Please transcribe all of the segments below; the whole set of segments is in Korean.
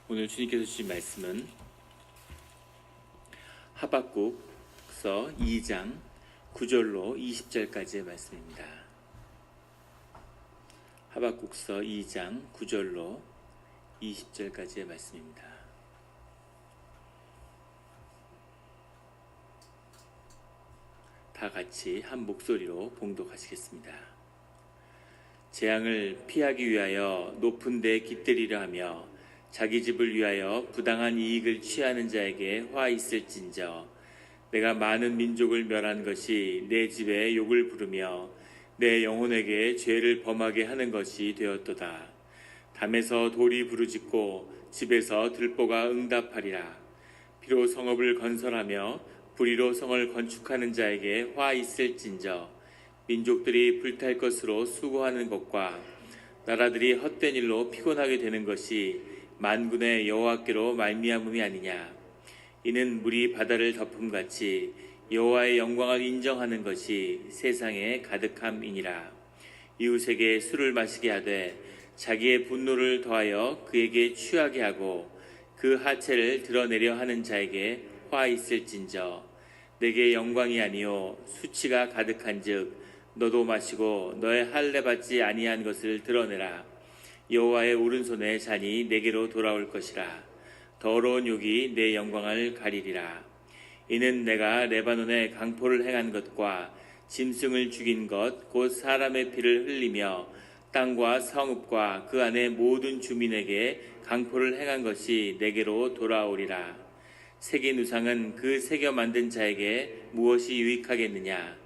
오늘 주님께서 주신 말씀은 하박국서 2장 9절로 20절까지의 말씀입니다. 하박국서 2장 9절로 20절까지의 말씀입니다. 다 같이 한 목소리로 봉독하시겠습니다. 재앙을 피하기 위하여 높은 데 깃들이려 하며 자기 집을 위하여 부당한 이익을 취하는 자에게 화 있을진저. 내가 많은 민족을 멸한 것이 내 집에 욕을 부르며 내 영혼에게 죄를 범하게 하는 것이 되었도다. 담에서 돌이 부르짖고 집에서 들보가 응답하리라. 피로 성읍을 건설하며 불의로 성을 건축하는 자에게 화 있을진저. 민족들이 불탈 것으로 수고하는 것과 나라들이 헛된 일로 피곤하게 되는 것이 만군의 여호와께로 말미암음이 아니냐. 이는 물이 바다를 덮음같이 여호와의 영광을 인정하는 것이 세상에 가득함이니라. 이웃에게 술을 마시게 하되 자기의 분노를 더하여 그에게 취하게 하고 그 하체를 드러내려 하는 자에게 화 있을진저. 내게 영광이 아니요 수치가 가득한즉 너도 마시고 너의 할례 받지 아니한 것을 드러내라. 여호와의 오른손에 잔이 내게로 돌아올 것이라. 더러운 욕이 내 영광을 가리리라. 이는 내가 레바논에 강포를 행한 것과 짐승을 죽인 것 곧 사람의 피를 흘리며 땅과 성읍과 그 안의 모든 주민에게 강포를 행한 것이 내게로 돌아오리라. 새긴 우상은 그 새겨 만든 자에게 무엇이 유익하겠느냐.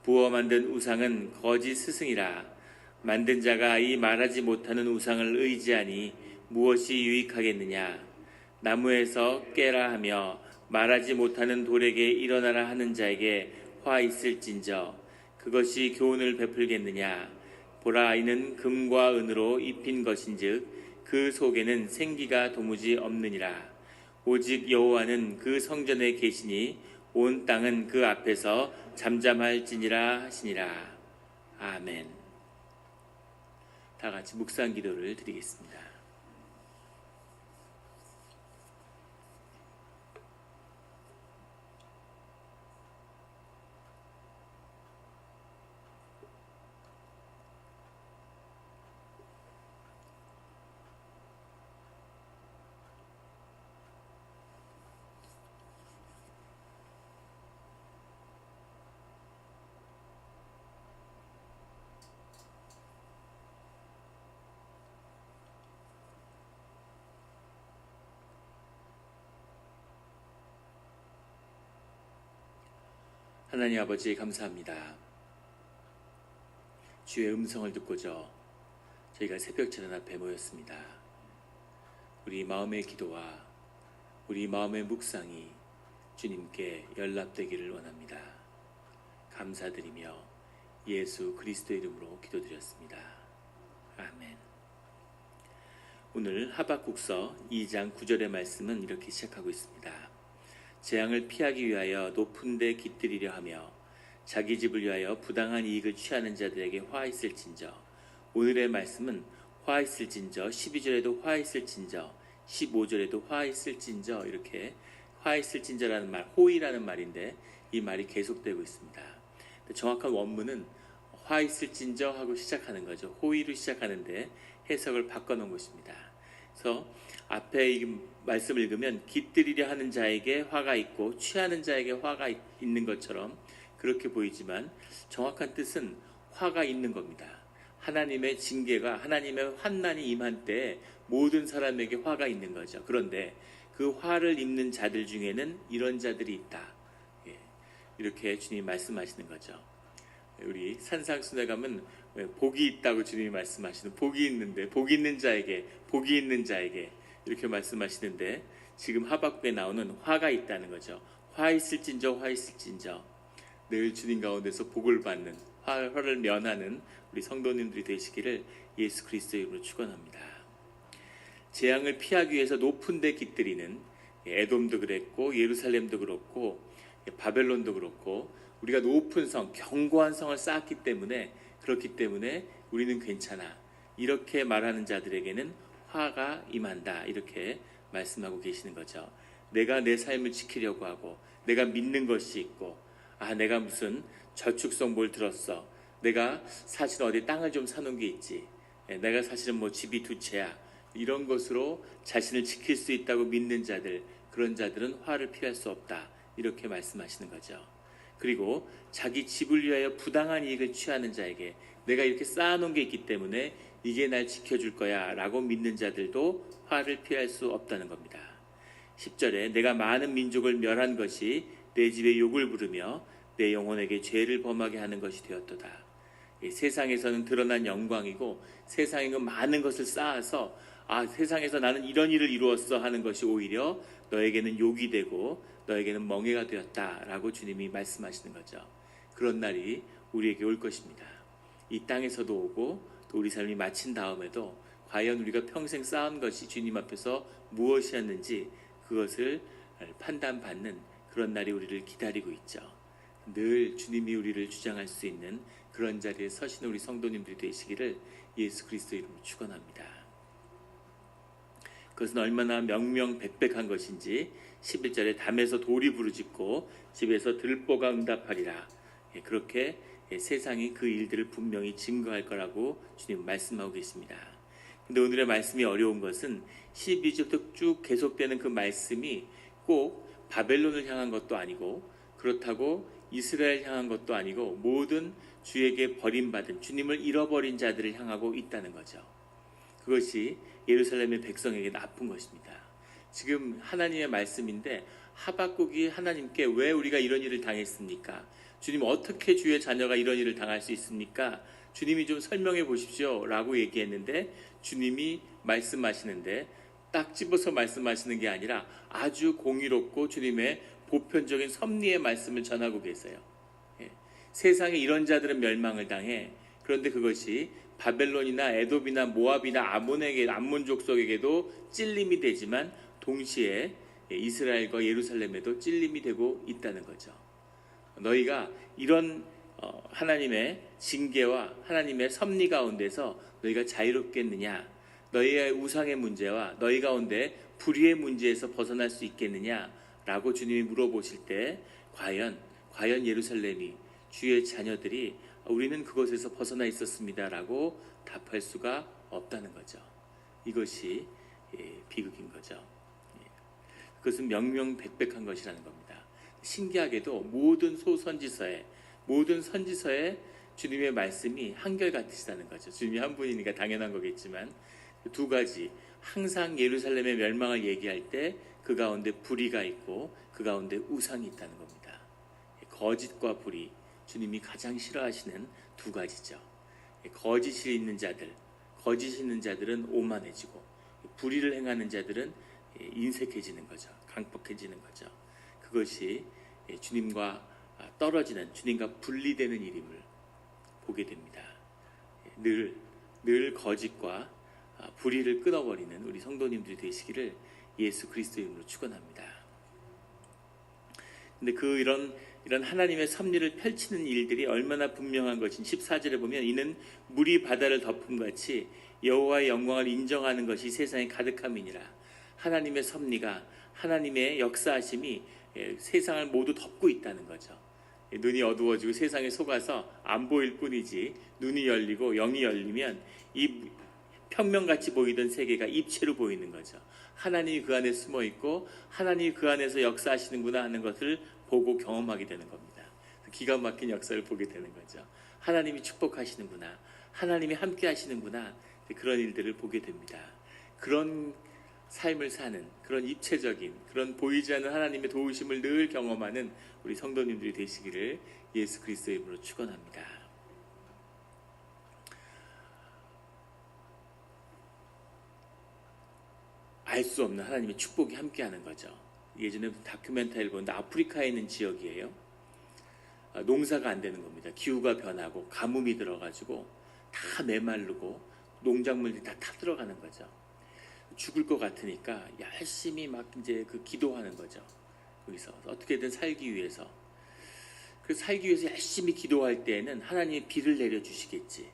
부어 만든 우상은 거짓 스승이라. 만든 자가 이 말하지 못하는 우상을 의지하니 무엇이 유익하겠느냐. 나무에서 깨라 하며 말하지 못하는 돌에게 일어나라 하는 자에게 화 있을진저. 그것이 교훈을 베풀겠느냐. 보라, 이는 금과 은으로 입힌 것인즉 그 속에는 생기가 도무지 없느니라. 오직 여호와는 그 성전에 계시니 온 땅은 그 앞에서 잠잠할지니라 하시니라. 아멘. 다 같이 묵상 기도를 드리겠습니다. 하나님 아버지 감사합니다. 주의 음성을 듣고자 저희가 새벽 제단 앞에 모였습니다. 우리 마음의 기도와 우리 마음의 묵상이 주님께 연락되기를 원합니다. 감사드리며 예수 그리스도의 이름으로 기도드렸습니다. 아멘. 오늘 하박국서 2장 9절의 말씀은 이렇게 시작하고 있습니다. 재앙을 피하기 위하여 높은 데 깃들이려 하며 자기 집을 위하여 부당한 이익을 취하는 자들에게 화 있을진저. 오늘의 말씀은 화 있을진저, 12절에도 화 있을진저, 15절에도 화 있을진저, 이렇게 화 있을진저라는 말, 호의라는 말인데 이 말이 계속되고 있습니다. 정확한 원문은 화 있을진저 하고 시작하는 거죠. 호의로 시작하는데 해석을 바꿔놓은 것입니다. 그래서 앞에 이 말씀을 읽으면 깃들이려 하는 자에게 화가 있고 취하는 자에게 화가 있는 것처럼 그렇게 보이지만 정확한 뜻은 화가 있는 겁니다. 하나님의 징계가, 하나님의 환난이 임한 때 모든 사람에게 화가 있는 거죠. 그런데 그 화를 입는 자들 중에는 이런 자들이 있다. 이렇게 주님이 말씀하시는 거죠. 우리 산상순회 가면 복이 있다고 주님이 말씀하시는, 복이 있는데 복이 있는 자에게, 복이 있는 자에게 이렇게 말씀하시는데 지금 하박국에 나오는 화가 있다는 거죠. 화 있을진저, 화 있을진저. 늘 주님 가운데서 복을 받는, 화를 면하는 우리 성도님들이 되시기를 예수 그리스도의 이름으로 축원합니다. 재앙을 피하기 위해서 높은 데 깃들이는 에돔도 그랬고 예루살렘도 그렇고 바벨론도 그렇고 우리가 높은 성, 견고한 성을 쌓았기 때문에, 그렇기 때문에 우리는 괜찮아, 이렇게 말하는 자들에게는 화가 임한다, 이렇게 말씀하고 계시는 거죠. 내가 내 삶을 지키려고 하고 내가 믿는 것이 있고 내가 무슨 저축성 뭘 들었어. 내가 사실 어디 땅을 좀 사놓은 게 있지. 내가 사실은 뭐 집이 두 채야. 이런 것으로 자신을 지킬 수 있다고 믿는 자들, 그런 자들은 화를 피할 수 없다. 이렇게 말씀하시는 거죠. 그리고 자기 집을 위하여 부당한 이익을 취하는 자에게 내가 이렇게 쌓아놓은 게 있기 때문에 이게 날 지켜줄 거야 라고 믿는 자들도 화를 피할 수 없다는 겁니다. 10절에 내가 많은 민족을 멸한 것이 내 집에 욕을 부르며 내 영혼에게 죄를 범하게 하는 것이 되었도다. 세상에서는 드러난 영광이고 세상에 많은 것을 쌓아서 세상에서 나는 이런 일을 이루었어 하는 것이 오히려 너에게는 욕이 되고 너에게는 멍해가 되었다라고 주님이 말씀하시는 거죠. 그런 날이 우리에게 올 것입니다. 이 땅에서도 오고 또 우리 삶이 마친 다음에도 과연 우리가 평생 쌓은 것이 주님 앞에서 무엇이었는지 그것을 판단받는 그런 날이 우리를 기다리고 있죠. 늘 주님이 우리를 주장할 수 있는 그런 자리에 서시는 우리 성도님들이 되시기를 예수 그리스도의 이름으로 축원합니다. 그것은 얼마나 명명백백한 것인지 11절에 담에서 돌이 부르짖고 집에서 들보가 응답하리라. 그렇게 세상이 그 일들을 분명히 증거할 거라고 주님 말씀하고 계십니다. 근데 오늘의 말씀이 어려운 것은 12절부터 쭉 계속되는 그 말씀이 꼭 바벨론을 향한 것도 아니고 그렇다고 이스라엘 향한 것도 아니고 모든 주에게 버림받은 주님을 잃어버린 자들을 향하고 있다는 거죠. 그것이 예루살렘의 백성에게 나쁜 것입니다. 지금 하나님의 말씀인데 하박국이 하나님께 왜 우리가 이런 일을 당했습니까? 주님 어떻게 주의 자녀가 이런 일을 당할 수 있습니까? 주님이 좀 설명해 보십시오 라고 얘기했는데 주님이 말씀하시는데 딱 집어서 말씀하시는 게 아니라 아주 공의롭고 주님의 보편적인 섭리의 말씀을 전하고 계세요. 세상에 이런 자들은 멸망을 당해. 그런데 그것이 바벨론이나 에돔이나 모압이나 암몬 족속에게도 찔림이 되지만 동시에 이스라엘과 예루살렘에도 찔림이 되고 있다는 거죠. 너희가 이런 하나님의 징계와 하나님의 섭리 가운데서 너희가 자유롭겠느냐? 너희의 우상의 문제와 너희 가운데 불의의 문제에서 벗어날 수 있겠느냐? 라고 주님이 물어보실 때 과연 예루살렘이 주의 자녀들이 우리는 그것에서 벗어나 있었습니다 라고 답할 수가 없다는 거죠. 이것이 비극인 거죠. 그것은 명명백백한 것이라는 겁니다. 신기하게도 모든 선지서에 주님의 말씀이 한결같으시다는 거죠. 주님이 한 분이니까 당연한 거겠지만 두 가지, 항상 예루살렘의 멸망을 얘기할 때 그 가운데 불의가 있고 그 가운데 우상이 있다는 겁니다. 거짓과 불의, 주님이 가장 싫어하시는 두 가지죠. 거짓이 있는 자들은 오만해지고 불의를 행하는 자들은 인색해지는 거죠. 강팍해지는 거죠. 그것이 주님과 떨어지는, 주님과 분리되는 일임을 보게 됩니다. 늘 거짓과 불의를 끊어버리는 우리 성도님들이 되시기를 예수 그리스도의 이름으로 축원합니다. 근데 이런 하나님의 섭리를 펼치는 일들이 얼마나 분명한 것인지 14절에 보면 이는 물이 바다를 덮음같이 여호와의 영광을 인정하는 것이 세상에 가득함이니라. 하나님의 섭리가, 하나님의 역사하심이 세상을 모두 덮고 있다는 거죠. 눈이 어두워지고 세상에 속아서 안 보일 뿐이지 눈이 열리고 영이 열리면 이 평면같이 보이던 세계가 입체로 보이는 거죠. 하나님이 그 안에 숨어 있고 하나님이 그 안에서 역사하시는구나 하는 것을 보고 경험하게 되는 겁니다. 기가 막힌 역사를 보게 되는 거죠. 하나님이 축복하시는구나, 하나님이 함께 하시는구나, 그런 일들을 보게 됩니다. 그런 삶을 사는, 그런 입체적인, 그런 보이지 않는 하나님의 도우심을 늘 경험하는 우리 성도님들이 되시기를 예수 그리스도의 이름으로 축원합니다. 알 수 없는 하나님의 축복이 함께하는 거죠. 예전에 다큐멘터리를 보는데 아프리카에 있는 지역이에요. 농사가 안 되는 겁니다. 기후가 변하고 가뭄이 들어가지고 다 메마르고 농작물들이 다 타들어가는 거죠. 죽을 것 같으니까 열심히 막 이제 기도하는 거죠. 거기서 어떻게든 살기 위해서. 그 살기 위해서 열심히 기도할 때에는 하나님이 비를 내려 주시겠지.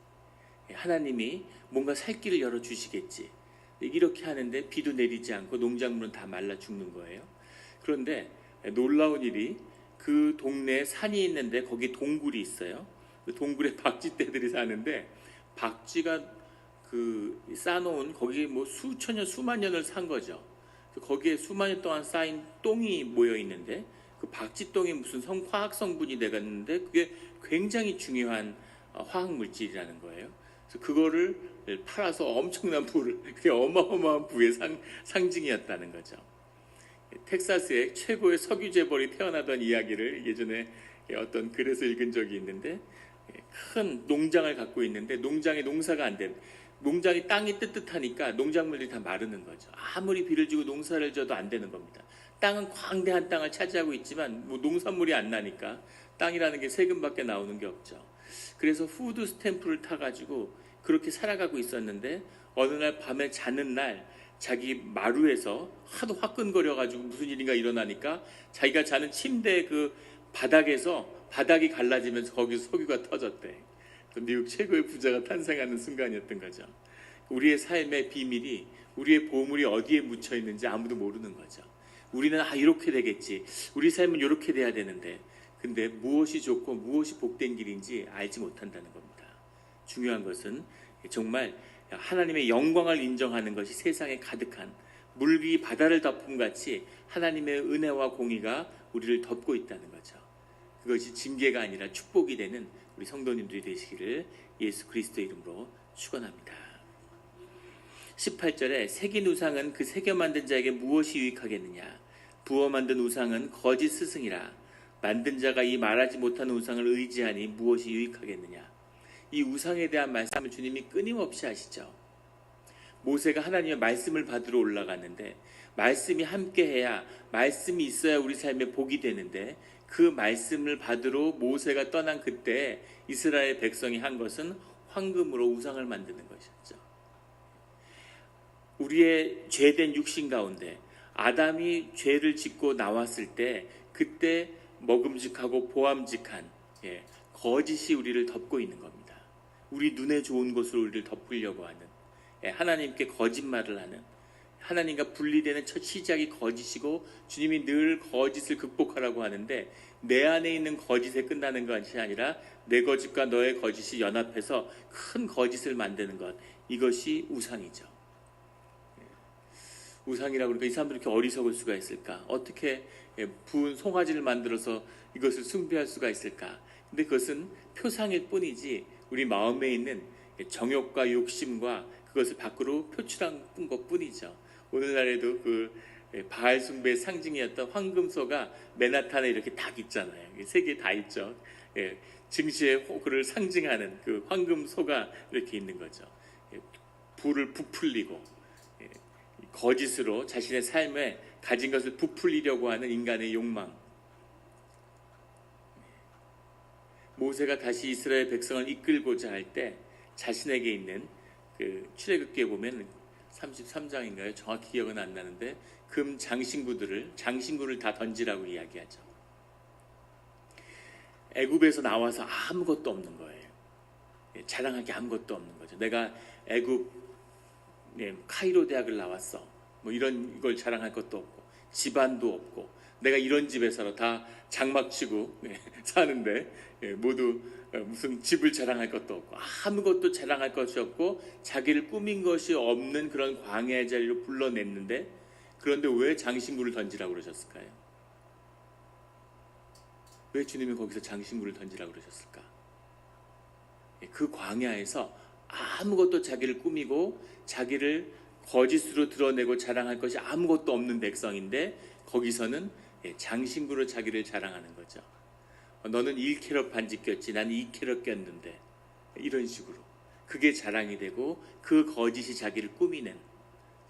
하나님이 뭔가 살 길을 열어 주시겠지. 이렇게 하는데 비도 내리지 않고 농작물은 다 말라 죽는 거예요. 그런데 놀라운 일이 그 동네에 산이 있는데 거기 동굴이 있어요. 그 동굴에 박쥐떼들이 사는데 박쥐가 그 쌓아놓은 거기 뭐 수천 년 수만 년을 산 거죠. 거기에 수만 년 동안 쌓인 똥이 모여 있는데 그 박쥐똥이 무슨 화학 성분이 되었는데 그게 굉장히 중요한 화학 물질이라는 거예요. 그래서 그거를 팔아서 엄청난 부를, 그게 어마어마한 부의 상징이었다는 거죠. 텍사스의 최고의 석유 재벌이 태어나던 이야기를 예전에 어떤 글에서 읽은 적이 있는데, 큰 농장을 갖고 있는데 농장에 농사가 안 된, 농장이 땅이 뜨뜻하니까 농작물들이 다 마르는 거죠. 아무리 비를 주고 농사를 져도 안 되는 겁니다. 땅은 광대한 땅을 차지하고 있지만 뭐 농산물이 안 나니까 땅이라는 게 세금밖에 나오는 게 없죠. 그래서 푸드 스탬프를 타가지고 그렇게 살아가고 있었는데 어느 날 밤에 자는 날 자기 마루에서 하도 화끈거려가지고 무슨 일인가 일어나니까 자기가 자는 침대 그 바닥에서 바닥이 갈라지면서 거기서 석유가 터졌대. 미국 최고의 부자가 탄생하는 순간이었던 거죠. 우리의 삶의 비밀이, 우리의 보물이 어디에 묻혀 있는지 아무도 모르는 거죠. 우리는 이렇게 되겠지, 우리 삶은 이렇게 돼야 되는데, 근데 무엇이 좋고 무엇이 복된 길인지 알지 못한다는 겁니다. 중요한 것은 정말 하나님의 영광을 인정하는 것이 세상에 가득한 물이 바다를 덮음 같이 하나님의 은혜와 공의가 우리를 덮고 있다는 거죠. 그것이 징계가 아니라 축복이 되는 우리 성도님들이 되시기를 예수 그리스도의 이름으로 축원합니다. 18절에 새긴 우상은 그 새겨 만든 자에게 무엇이 유익하겠느냐, 부어 만든 우상은 거짓 스승이라, 만든 자가 이 말하지 못하는 우상을 의지하니 무엇이 유익하겠느냐. 이 우상에 대한 말씀을 주님이 끊임없이 하시죠. 모세가 하나님의 말씀을 받으러 올라갔는데 말씀이 함께해야, 말씀이 있어야 우리 삶에 복이 되는데, 그 말씀을 받으러 모세가 떠난 그때 이스라엘 백성이 한 것은 황금으로 우상을 만드는 것이었죠. 우리의 죄된 육신 가운데 아담이 죄를 짓고 나왔을 때 그때 먹음직하고 보암직한 거짓이 우리를 덮고 있는 겁니다. 우리 눈에 좋은 것으로 우리를 덮으려고 하는, 하나님께 거짓말을 하는, 하나님과 분리되는 첫 시작이 거짓이고 주님이 늘 거짓을 극복하라고 하는데, 내 안에 있는 거짓에 끝나는 것이 아니라 내 거짓과 너의 거짓이 연합해서 큰 거짓을 만드는 것, 이것이 우상이죠. 우상이라고 그러니까 이 사람들이 이렇게 어리석을 수가 있을까? 어떻게 부은 송아지를 만들어서 이것을 숭배할 수가 있을까? 근데 그것은 표상일 뿐이지 우리 마음에 있는 정욕과 욕심과 그것을 밖으로 표출한 것 뿐이죠. 오늘날에도 그 바알 숭배의 상징이었던 황금소가 맨하탄에 이렇게 딱 있잖아요. 세 개 다 있죠. 증시의 그를 상징하는 그 황금소가 이렇게 있는 거죠. 부를 부풀리고 거짓으로 자신의 삶에 가진 것을 부풀리려고 하는 인간의 욕망. 모세가 다시 이스라엘 백성을 이끌고자 할 때 자신에게 있는 그 출애굽기에 보면 33장인가요? 정확히 기억은 안 나는데 금 장신구를 다 던지라고 이야기하죠. 애굽에서 나와서 아무것도 없는 거예요. 자랑할 게 아무것도 없는 거죠. 내가 애굽 카이로 대학을 나왔어, 뭐 이런 걸 자랑할 것도 없고 집안도 없고 내가 이런 집에 살아, 다 장막치고 사는데 모두 무슨 집을 자랑할 것도 없고 아무것도 자랑할 것이 없고 자기를 꾸민 것이 없는 그런 광야의 자리로 불러냈는데, 그런데 왜 장신구를 던지라고 그러셨을까요? 왜 주님이 거기서 장신구를 던지라고 그러셨을까? 그 광야에서 아무것도 자기를 꾸미고 자기를 거짓으로 드러내고 자랑할 것이 아무것도 없는 백성인데 거기서는 장신구로 자기를 자랑하는 거죠. 너는 1캐럿 반지 꼈지, 난 2캐럿 꼈는데, 이런 식으로 그게 자랑이 되고 그 거짓이 자기를 꾸미는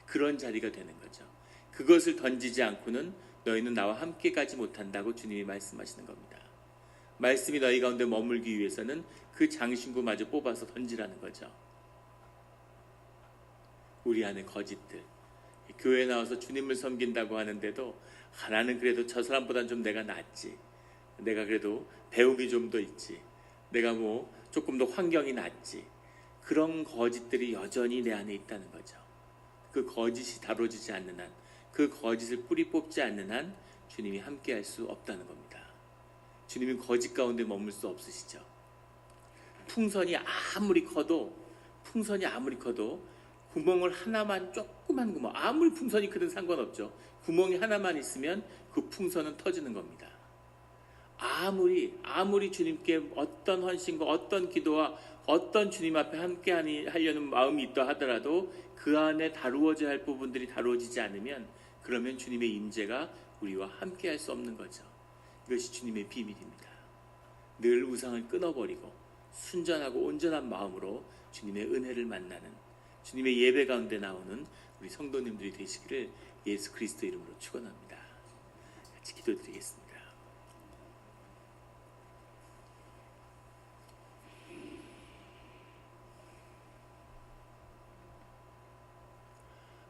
그런 자리가 되는 거죠. 그것을 던지지 않고는 너희는 나와 함께 가지 못한다고 주님이 말씀하시는 겁니다. 말씀이 너희 가운데 머물기 위해서는 그 장신구마저 뽑아서 던지라는 거죠. 우리 안에 거짓들, 교회에 나와서 주님을 섬긴다고 하는데도 나는 그래도 저 사람보다는 좀 내가 낫지, 내가 그래도 배움이 좀 더 있지, 내가 뭐 조금 더 환경이 낫지, 그런 거짓들이 여전히 내 안에 있다는 거죠. 그 거짓이 다뤄지지 않는 한, 그 거짓을 뿌리 뽑지 않는 한 주님이 함께할 수 없다는 겁니다. 주님은 거짓 가운데 머물 수 없으시죠. 풍선이 아무리 커도 구멍을 하나만, 조그만 구멍, 아무리 풍선이 크든 상관없죠. 구멍이 하나만 있으면 그 풍선은 터지는 겁니다. 아무리 주님께 어떤 헌신과 어떤 기도와 어떤 주님 앞에 함께 하려는 마음이 있다 하더라도 그 안에 다루어져야 할 부분들이 다루어지지 않으면, 그러면 주님의 임재가 우리와 함께 할 수 없는 거죠. 이것이 주님의 비밀입니다. 늘 우상을 끊어버리고 순전하고 온전한 마음으로 주님의 은혜를 만나는, 주님의 예배 가운데 나오는 우리 성도님들이 되시기를 예수 그리스도 이름으로 축원합니다. 같이 기도드리겠습니다.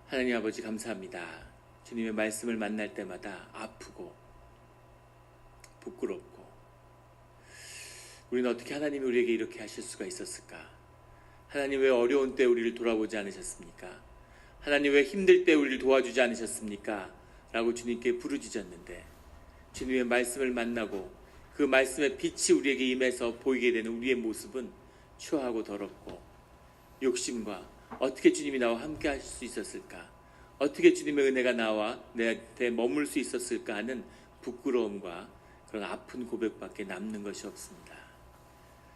하나님 아버지, 감사합니다. 주님의 말씀을 만날 때마다 아프고 부끄럽고, 우리는 어떻게 하나님이 우리에게 이렇게 하실 수가 있었을까? 하나님 왜 어려운 때 우리를 돌아보지 않으셨습니까? 하나님 왜 힘들 때 우리를 도와주지 않으셨습니까? 라고 주님께 부르짖었는데, 주님의 말씀을 만나고 그 말씀의 빛이 우리에게 임해서 보이게 되는 우리의 모습은 추하고 더럽고, 욕심과 어떻게 주님이 나와 함께 하실 수 있었을까? 어떻게 주님의 은혜가 나와 내한테 머물 수 있었을까 하는 부끄러움과 그런 아픈 고백밖에 남는 것이 없습니다.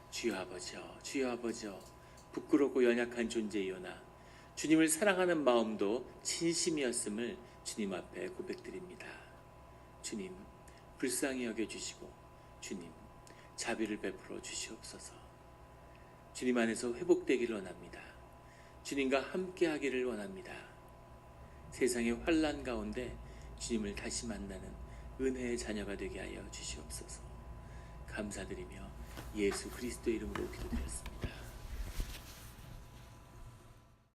주여 아버지여, 주여 아버지여, 부끄럽고 연약한 존재이오나 주님을 사랑하는 마음도 진심이었음을 주님 앞에 고백드립니다. 주님, 불쌍히 여겨주시고 주님, 자비를 베풀어 주시옵소서. 주님 안에서 회복되기를 원합니다. 주님과 함께하기를 원합니다. 세상의 환난 가운데 주님을 다시 만나는 은혜의 자녀가 되게 하여 주시옵소서. 감사드리며 예수 그리스도 이름으로 기도드렸습니다.